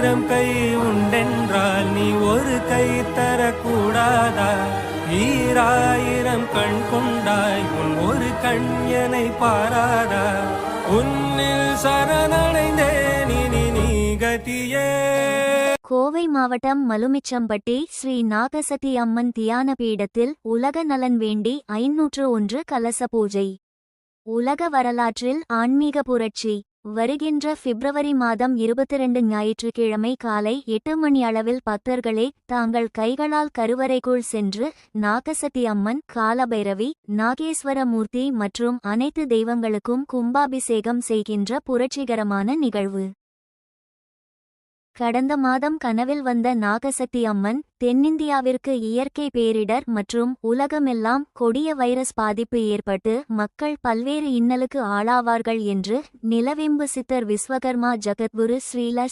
ஆயிரம் கை உண்டென்றால் நீ ஒரு கை தரக்கூடாதா? ஈராயிரம் கண் கொண்டாய் உன் ஒரு கண் எனை பாராதா? உன்னில் சரணடைந்தேன் இனி நீ கதியே. கோவை மாவட்டம் மலுமிச்சம்பட்டி ஸ்ரீ நாகசதி அம்மன் தியான பீடத்தில் உலக நலன் வேண்டி 501 கலச பூஜை. உலக வரலாற்றில் ஆன்மீக புரட்சி. வருகின்ற பிப்ரவரி மாதம் 22 ஞாயிற்றுக்கிழமை காலை 8 மணி அளவில் பக்தர்களே தாங்கள் கைகளால் கருவறைக்குள் சென்று நாகசதி அம்மன், காலபைரவி, நாகேஸ்வரமூர்த்தி மற்றும் அனைத்து தெய்வங்களுக்கும் கும்பாபிஷேகம் செய்கின்ற புரட்சிகரமான நிகழ்வு. கடந்த மாதம் கனவில் வந்த நாகசக்தி அம்மன் தென்னிந்தியாவிற்கு இயற்கை பேரிடர் மற்றும் உலகமெல்லாம் கொடிய வைரஸ் பாதிப்பு ஏற்பட்டு மக்கள் பல்வேறு இன்னலுக்கு ஆளாவார்கள் என்று நிலவேம்பு சித்தர் விஸ்வகர்மா ஜகத்குரு ஸ்ரீல